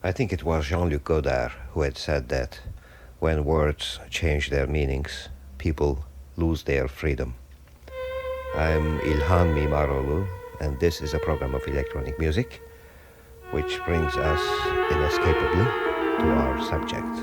I think it was Jean-Luc Godard who had said that when words change their meanings, people lose their freedom. I'm İlhan Mimaroğlu, and this is a program of electronic music, which brings us inescapably to our subject.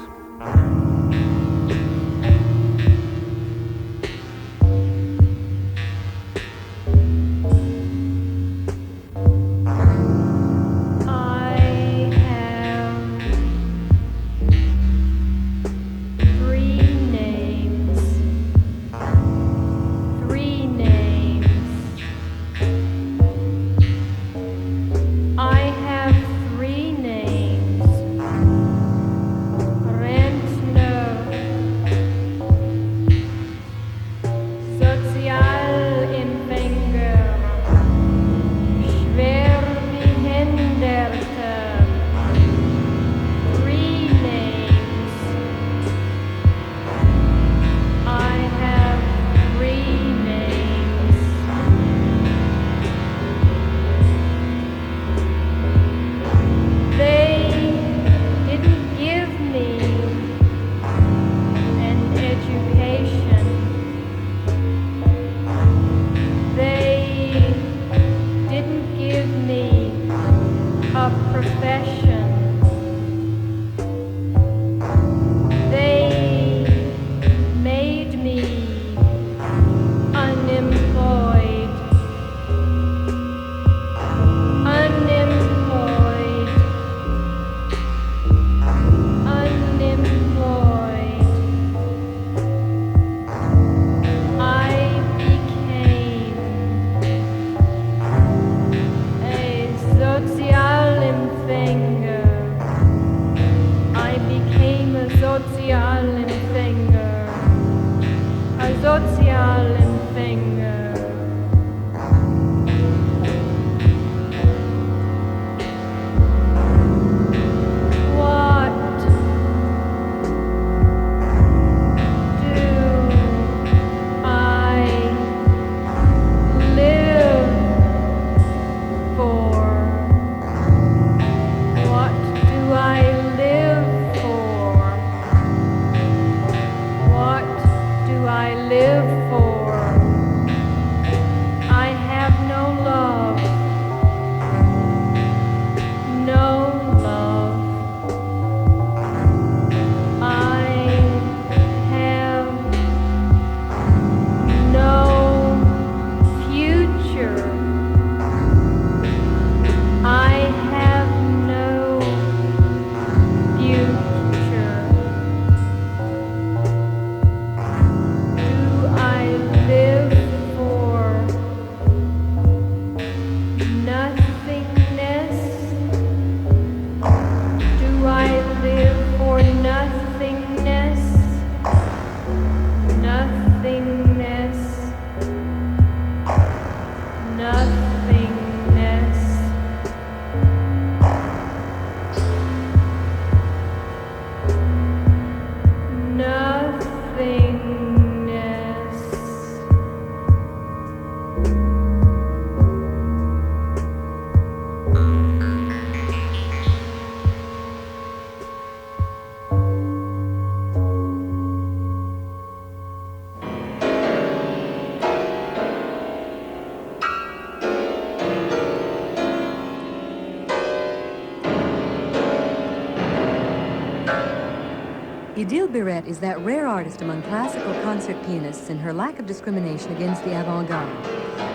Idil Biret is that rare artist among classical concert pianists in her lack of discrimination against the avant-garde.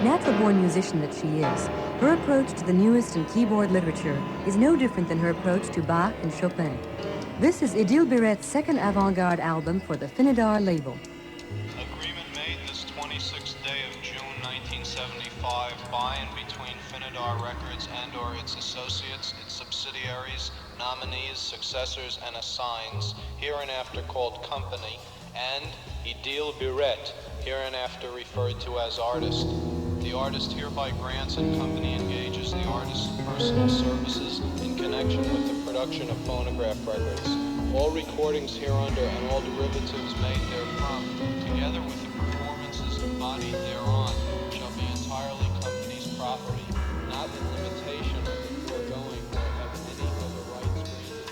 Natural-born musician that she is, her approach to the newest in keyboard literature is no different than her approach to Bach and Chopin. This is Idil Biret's second avant-garde album for the Finidar label. Agreement made this 26th day of June 1975 by and between Finidar Records and or its associates, its subsidiaries, nominees, successors, and assigns, hereinafter called company, and Idil Biret, hereinafter referred to as artist. The artist hereby grants and company engages the artist's personal services in connection with the production of phonograph records. All recordings hereunder and all derivatives made therefrom, together with the performances embodied thereon, shall be entirely company's property, not in limitation of the foregoing or of any other rights granted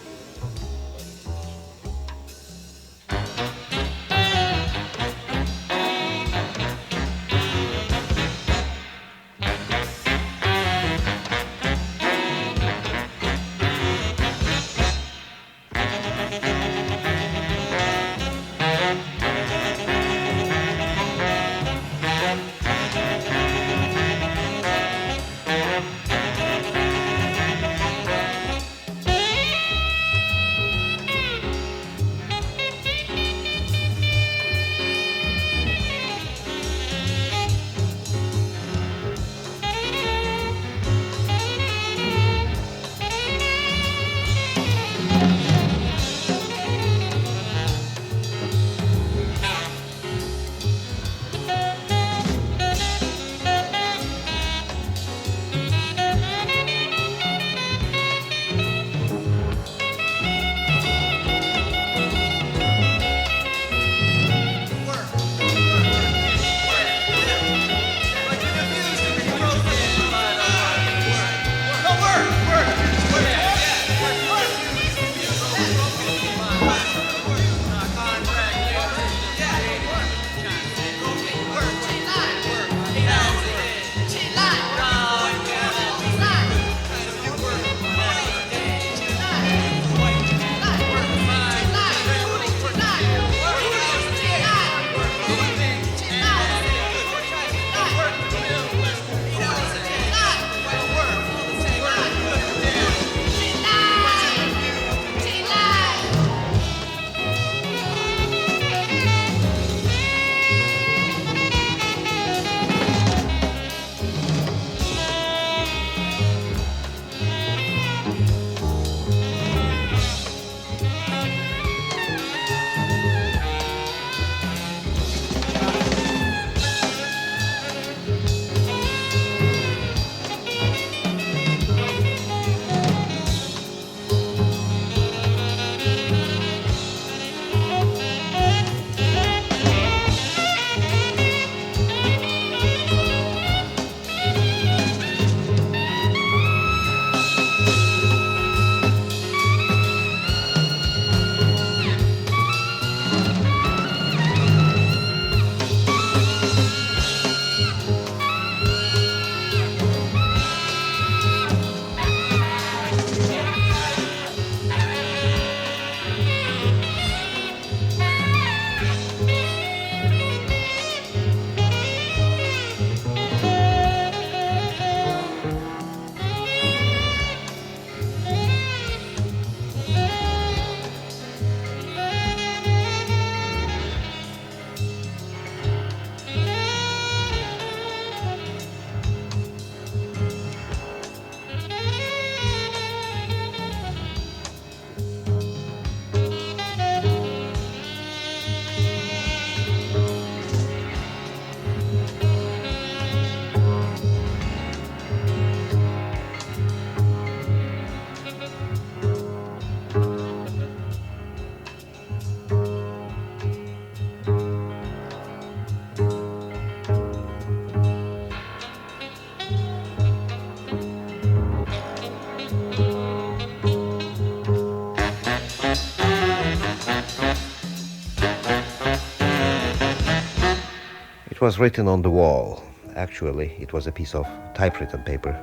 It was written on the wall. Actually, it was a piece of typewritten paper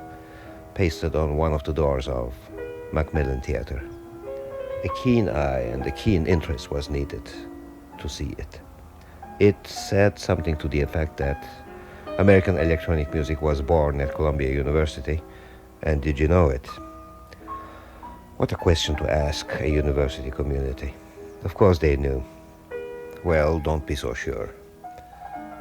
pasted on one of the doors of Macmillan Theatre. A keen eye and a keen interest was needed to see it. It said something to the effect that American electronic music was born at Columbia University, and did you know it? What a question to ask a university community. Of course they knew. Well, don't be so sure.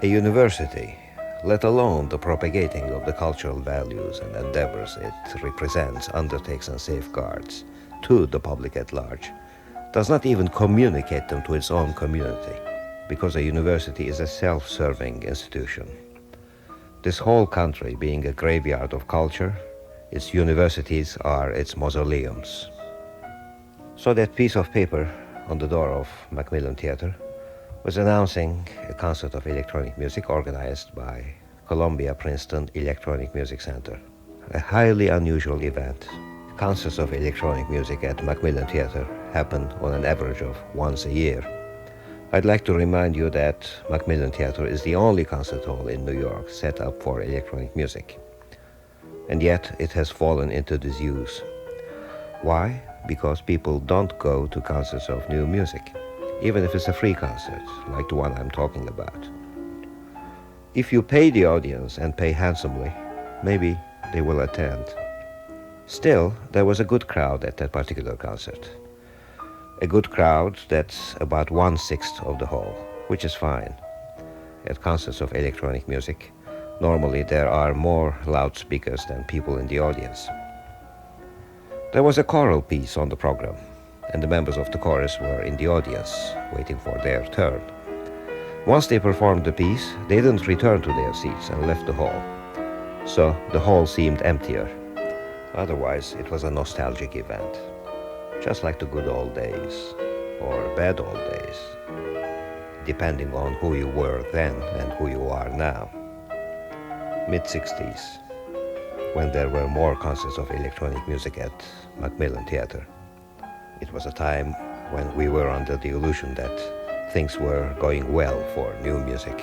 A university, let alone the propagating of the cultural values and endeavors it represents, undertakes and safeguards to the public at large, does not even communicate them to its own community, because a university is a self-serving institution. This whole country being a graveyard of culture, its universities are its mausoleums. So that piece of paper on the door of Macmillan Theatre was announcing a concert of electronic music organized by Columbia Princeton Electronic Music Center. A highly unusual event. Concerts of electronic music at Macmillan Theatre happen on an average of once a year. I'd like to remind you that Macmillan Theatre is the only concert hall in New York set up for electronic music. And yet it has fallen into disuse. Why? Because people don't go to concerts of new music, even if it's a free concert, like the one I'm talking about. If you pay the audience and pay handsomely, maybe they will attend. Still, there was a good crowd at that particular concert. A good crowd that's about 1/6 of the hall, which is fine. At concerts of electronic music, normally there are more loudspeakers than people in the audience. There was a choral piece on the program, and the members of the chorus were in the audience, waiting for their turn. Once they performed the piece, they didn't return to their seats and left the hall. So the hall seemed emptier. Otherwise, it was a nostalgic event, just like the good old days, or bad old days, depending on who you were then and who you are now. Mid-60s, when there were more concerts of electronic music at Macmillan Theatre. It was a time when we were under the illusion that things were going well for new music.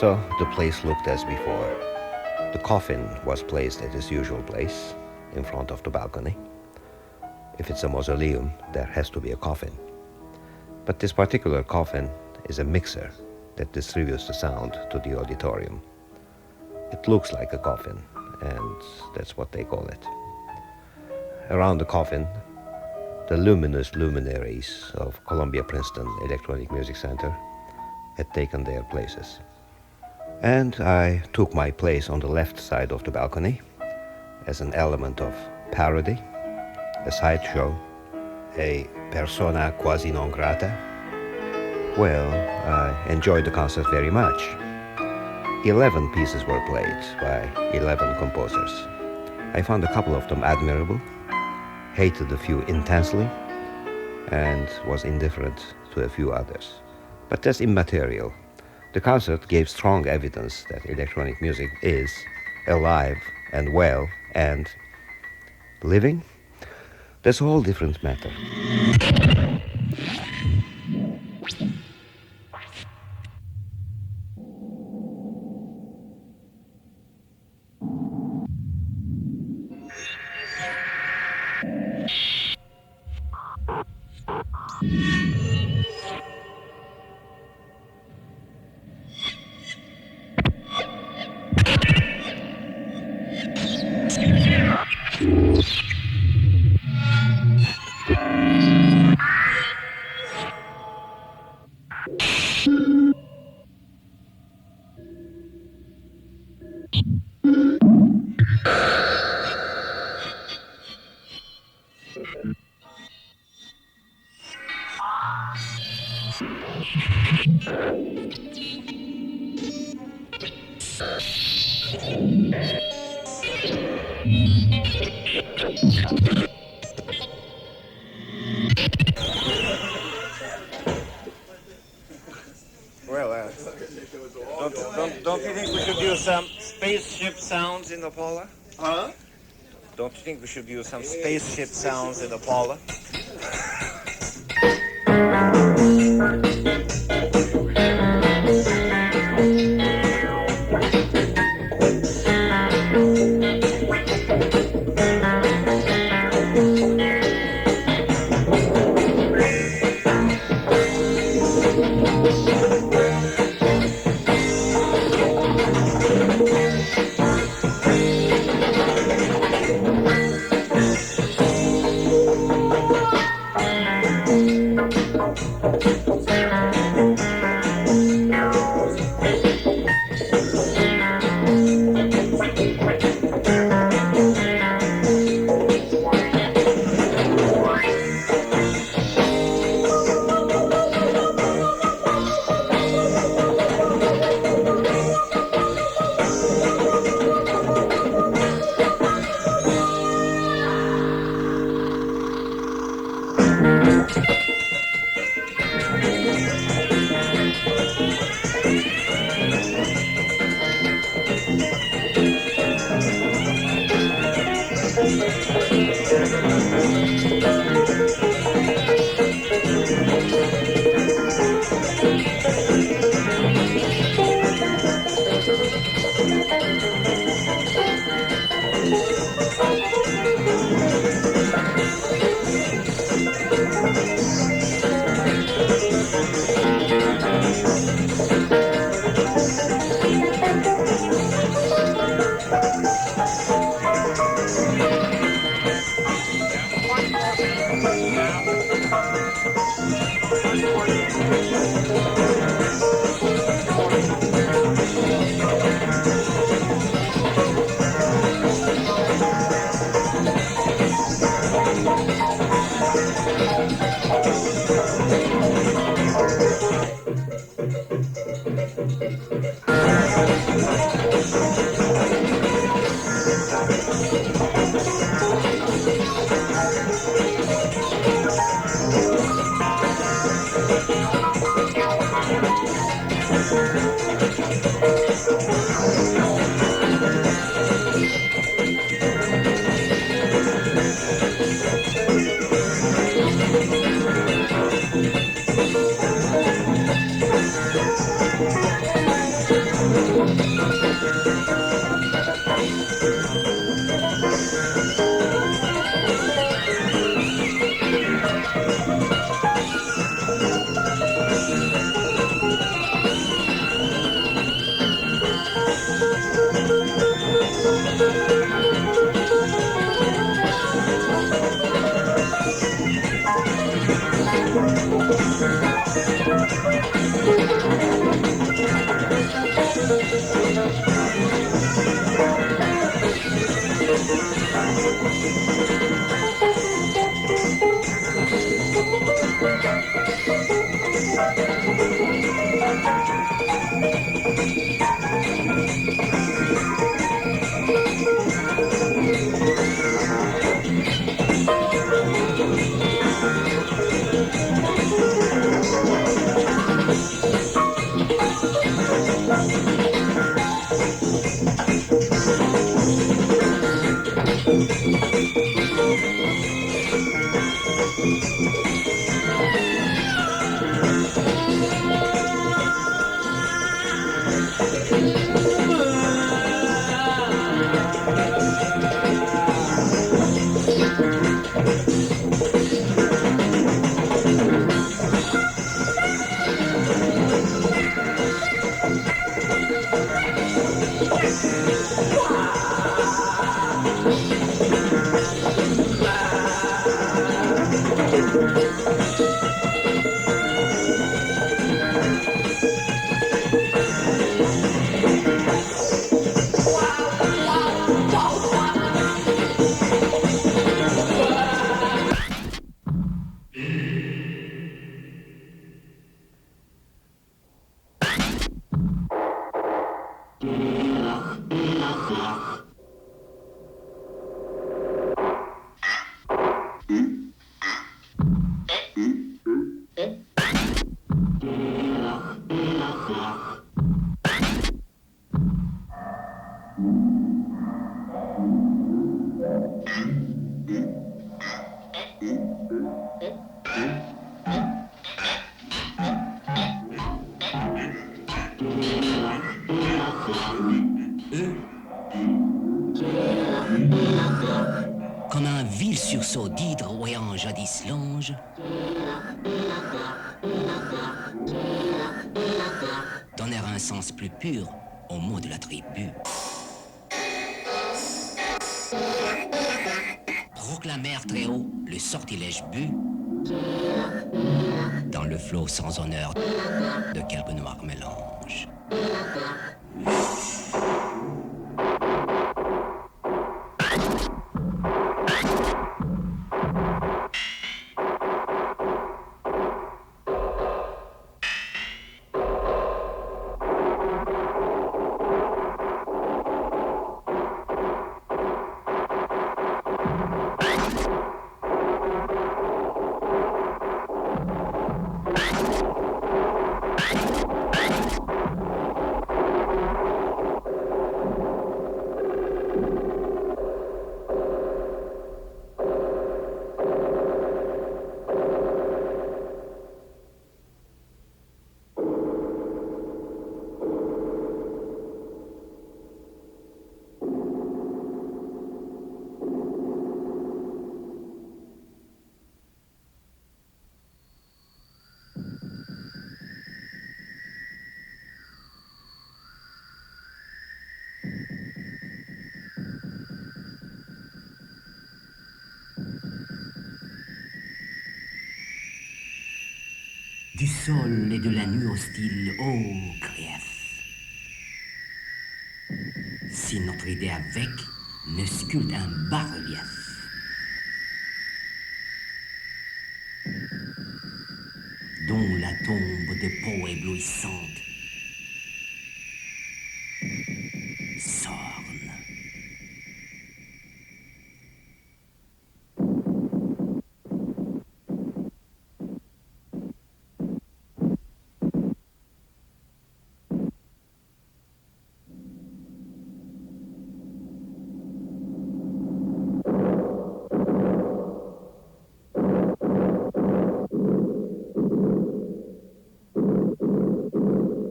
So the place looked as before. The coffin was placed at its usual place, in front of the balcony. If it's a mausoleum, there has to be a coffin. But this particular coffin is a mixer that distributes the sound to the auditorium. It looks like a coffin, and that's what they call it. Around the coffin, the luminous luminaries of Columbia Princeton Electronic Music Center had taken their places. And I took my place on the left side of the balcony as an element of parody, a sideshow, a persona quasi non grata. Well, I enjoyed the concert very much. 11 pieces were played by 11 composers. I found a couple of them admirable, hated a few intensely, and was indifferent to a few others. But that's immaterial. The concert gave strong evidence that electronic music is alive and well and living. That's a whole different matter. Don't you think we should use some spaceship sounds in the Paula? Huh? Don't you think we should use some spaceship sounds in the Paula? Comme un vil sursaut d'hydre oyant jadis l'ange, donnèrent un sens plus pur aux mots de la tribu. Proclamèrent très haut le sortilège bu dans le flot sans honneur de quelque noir mélange. sol et de la nuit hostile, ô grief. Si notre idée avec ne sculpte un bas-relief, dont la tombe de peau éblouissante s'orne.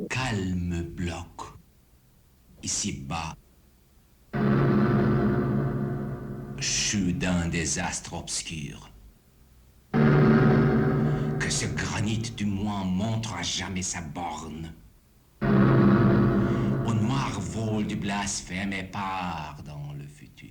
Calme bloc, ici-bas, chute d'un désastre obscur. Que ce granit du moins montre à jamais sa borne. Au noir vol du blasphème et part dans le futur.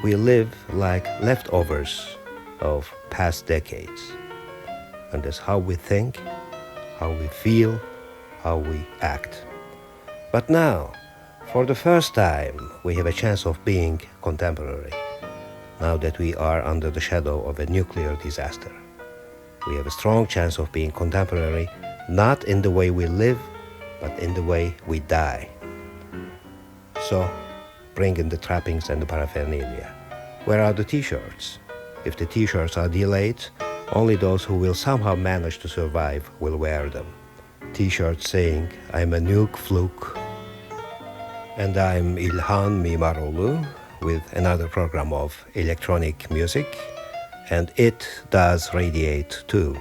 We live like leftovers of past decades. And that's how we think, how we feel, how we act. But now, for the first time, we have a chance of being contemporary. Now that we are under the shadow of a nuclear disaster, we have a strong chance of being contemporary, not in the way we live, but in the way we die. So, bring in the trappings and the paraphernalia. Where are the t-shirts? If the t-shirts are delayed, only those who will somehow manage to survive will wear them. T-shirts saying, I'm a nuke fluke. And I'm İlhan Mimaroğlu with another program of electronic music. And it does radiate too.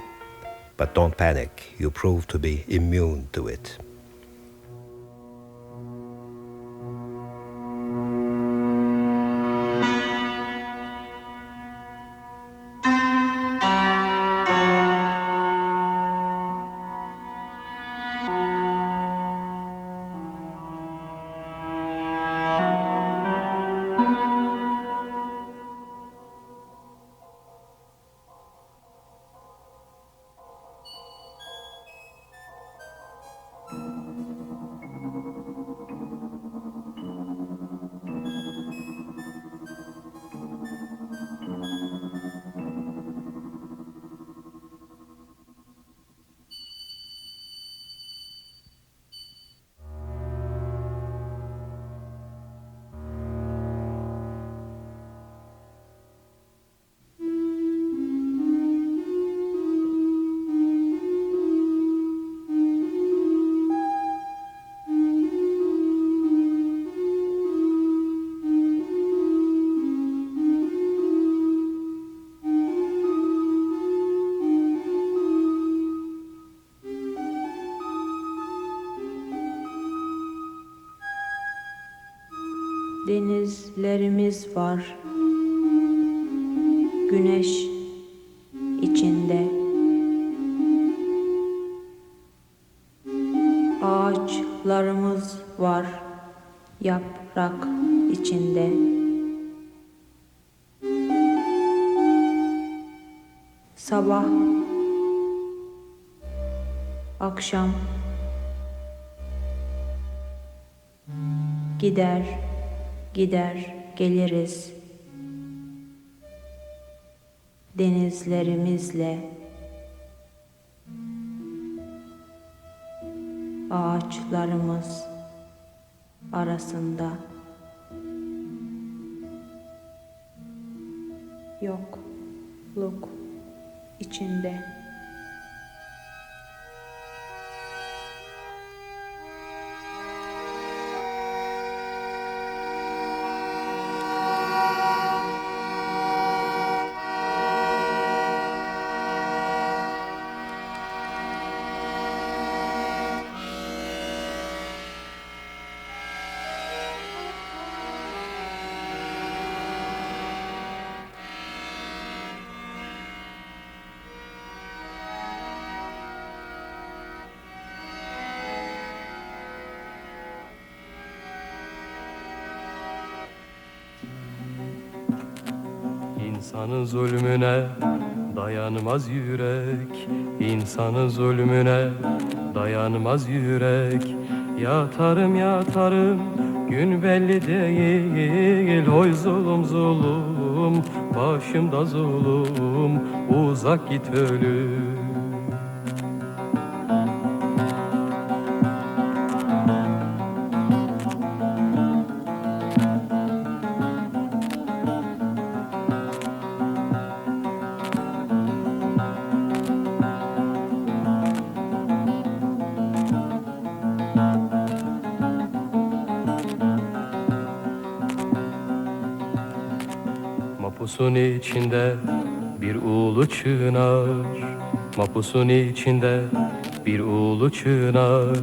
But don't panic, you prove to be immune to it. Denizlerimiz var, güneş içinde. Ağaçlarımız var, yaprak içinde. Sabah, akşam, gider geliriz denizlerimizle, ağaçlarımız arasında. Yokluk içinde. İnsanın zulmüne dayanmaz yürek, insanın zulmüne dayanmaz yürek. Yatarım yatarım, gün belli değil. Oy zulüm zulüm, başımda zulüm, uzak git ölüm. Mapusun içinde bir ulu çınar, mapusun içinde bir ulu çınar.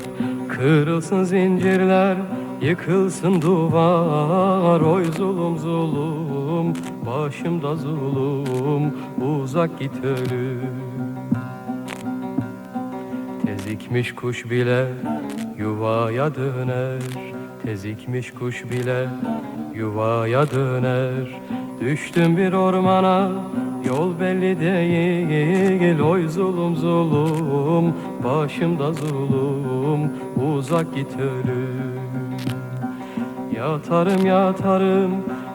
Kırılsın zincirler, yıkılsın duvar. Oy zulüm zulüm, başımda zulüm, uzak git ölüm. Tezikmiş kuş bile yuvaya döner, tezikmiş kuş bile yuvaya döner. Düştüm bir ormana, yol belli değil. Oy zulüm zulüm, başımda zulüm, uzak git ölüm. Yatarım yatarım,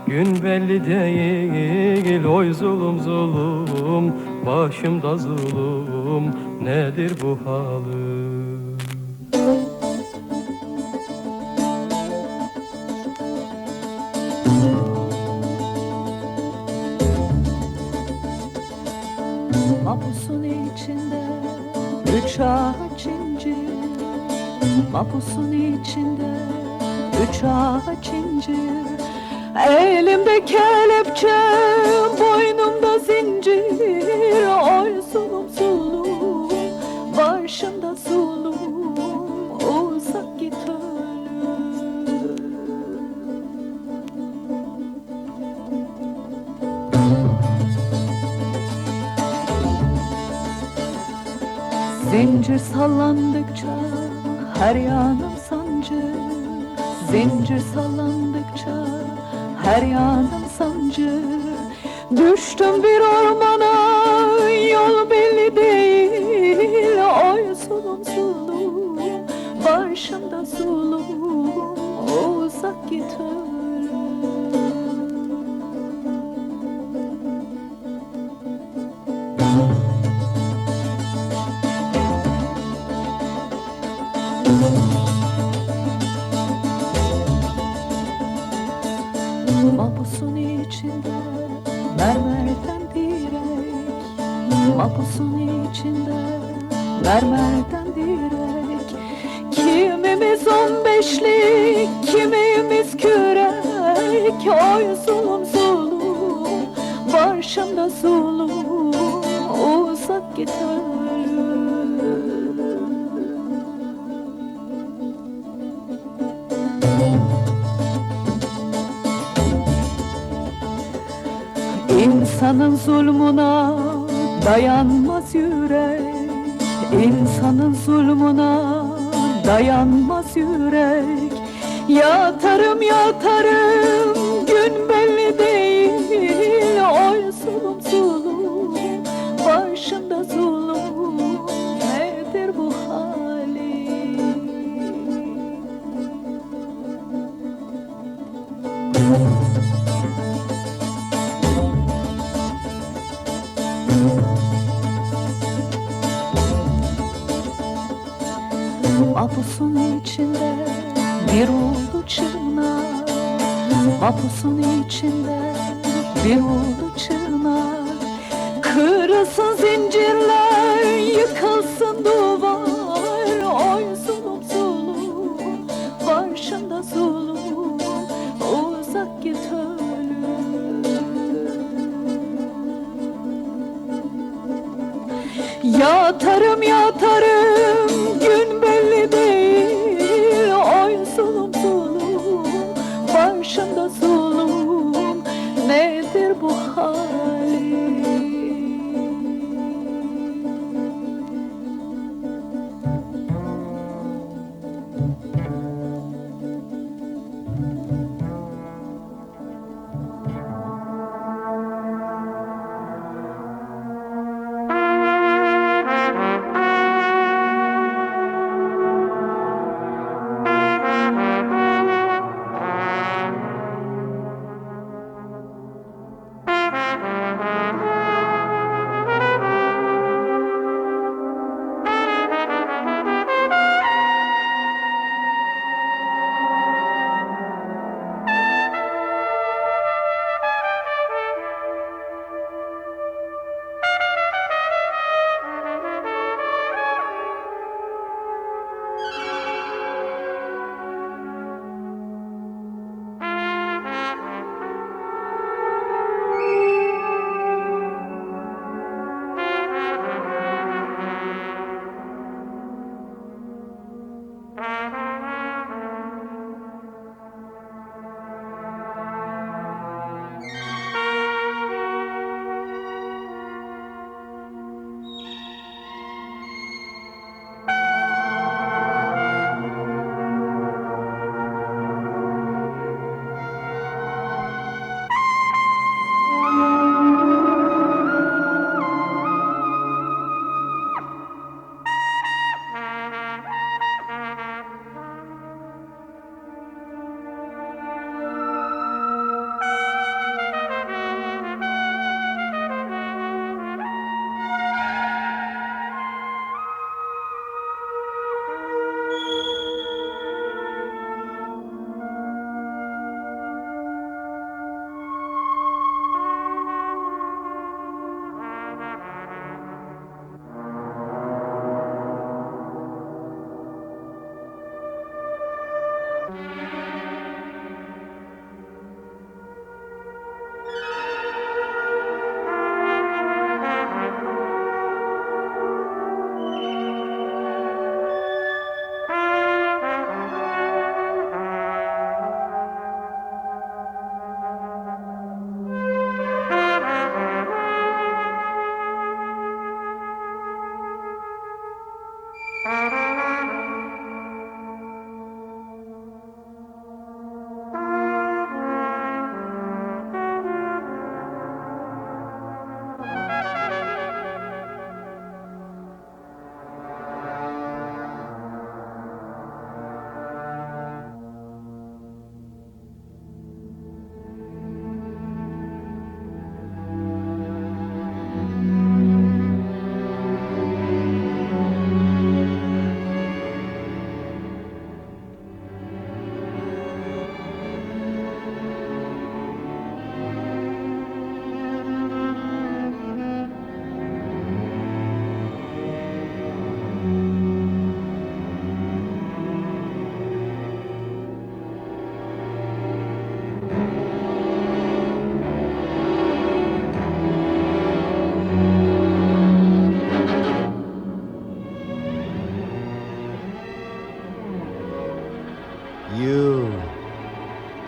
gün belli değil. Oy zulüm zulüm, başımda zulüm, nedir bu halim? Mapusun içinde üç ağaç incir, mapusun içinde üç ağaç incir. Elimde kelepçe, boynumda zincir. Oy zulüm zulüm, başımda zulüm, uzak git ölüm. Zincir sallandıkça her yanım sancı, zincir sallandıkça her yanım sancı. Düştüm bir ormana, yol belli değil. Oy zulüm zulüm, başımda zulüm, uzak git ölüm. Mapusun içinde mermerden direk, mapusun içinde mermerden direk. Kimimiz 15'lik, kimimiz kürek. Oy zulüm zulüm, başımda zulüm, uzak git ölüm. İnsanın zulmuna dayanmaz yürek, insanın zulmuna dayanmaz yürek. Yatarım yatarım, gün belli değil. Oy zulüm zulüm, başımda zulüm, nedir bu halim? Mapusun içinde bir ulu çınar, mapusun içinde bir ulu çınar. Kırılsın zincirler, yıkılsın duvar. Oy zulüm zulüm, başımda zulüm, uzak git ölüm. Yatarım yatarım, gün belli değil. Oy zulüm zulüm, başımda zulüm, nedir bu halim?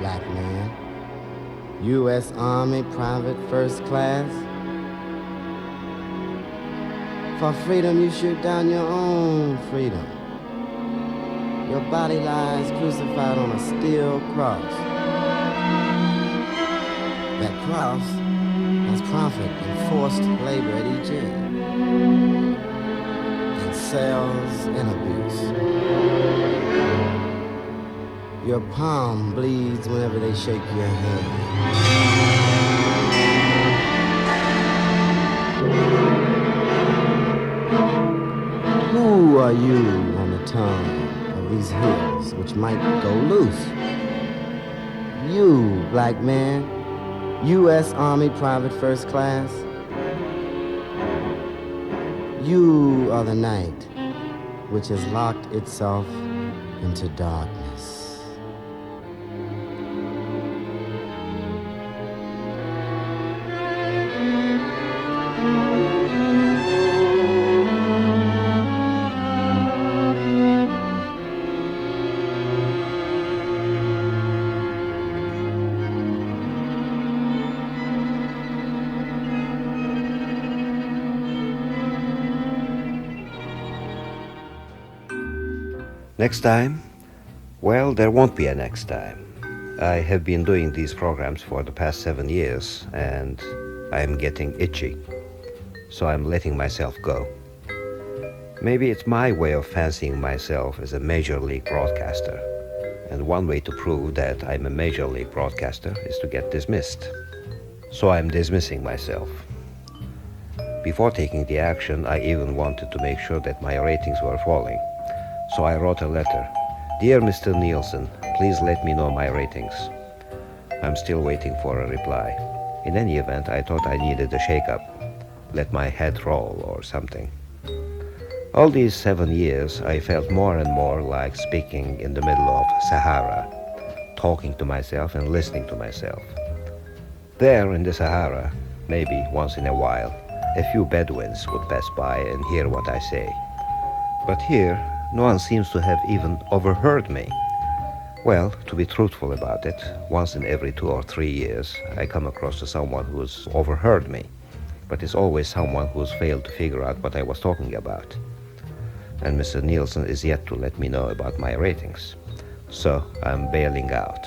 black man. U.S. Army private first class. For freedom, you shoot down your own freedom. Your body lies crucified on a steel cross. That cross has profit and forced labor at each end, and cells and abuse. Your palm bleeds whenever they shake your hand. Who are you on the tongue of these hills which might go loose? You, black man, U.S. Army private first class. You are the night which has locked itself into darkness. Next time? Well, there won't be a next time. I have been doing these programs for the past 7 years, and I'm getting itchy. So I'm letting myself go. Maybe it's my way of fancying myself as a major league broadcaster. And one way to prove that I'm a major league broadcaster is to get dismissed. So I'm dismissing myself. Before taking the action, I even wanted to make sure that my ratings were falling. So I wrote a letter. Dear Mr. Nielsen, please let me know my ratings. I'm still waiting for a reply. In any event, I thought I needed a shake-up. Let my head roll or something. All these 7 years, I felt more and more like speaking in the middle of Sahara, talking to myself and listening to myself. There in the Sahara, maybe once in a while, a few Bedouins would pass by and hear what I say. But here, no one seems to have even overheard me. Well, to be truthful about it, once in every 2 or 3 years, I come across to someone who's overheard me. But it's always someone who's failed to figure out what I was talking about. And Mr. Nielsen is yet to let me know about my ratings. So I'm bailing out.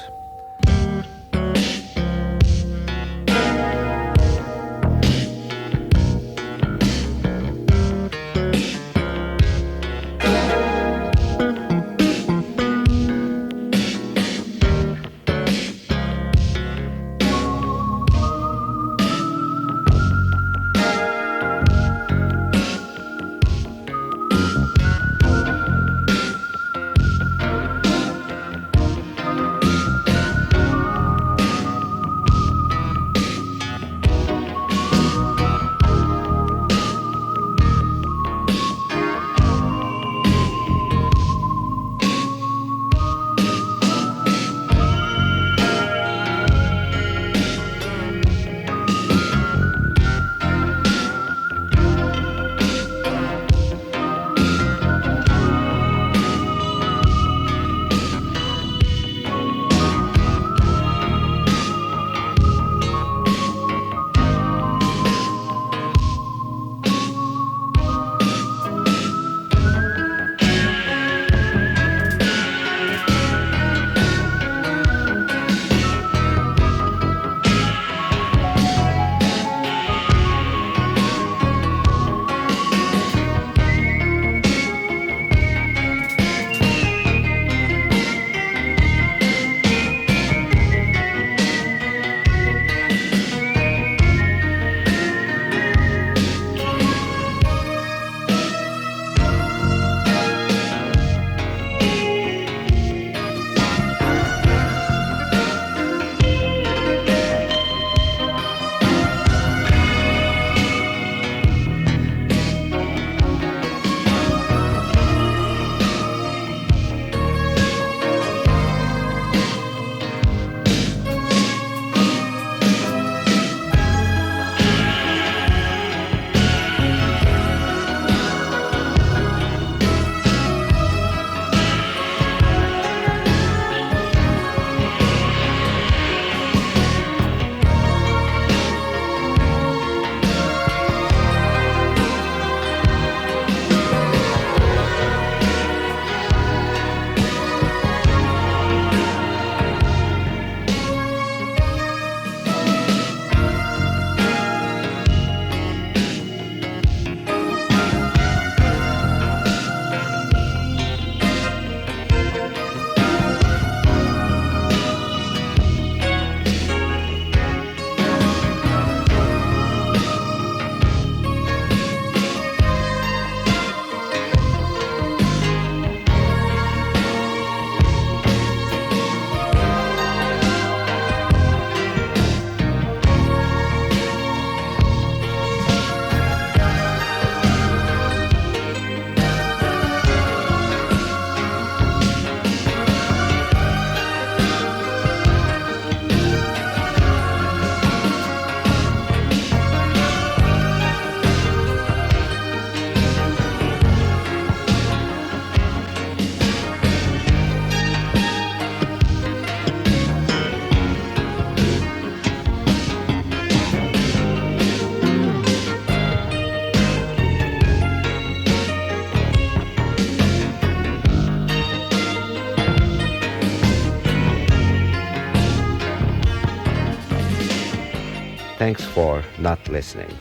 Thanks for not listening.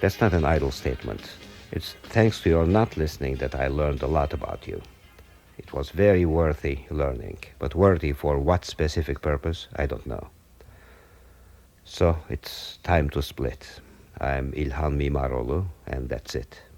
That's not an idle statement. It's thanks to your not listening that I learned a lot about you. It was very worthy learning, but worthy for what specific purpose, I don't know. So it's time to split. I'm İlhan Mimaroğlu, and that's it.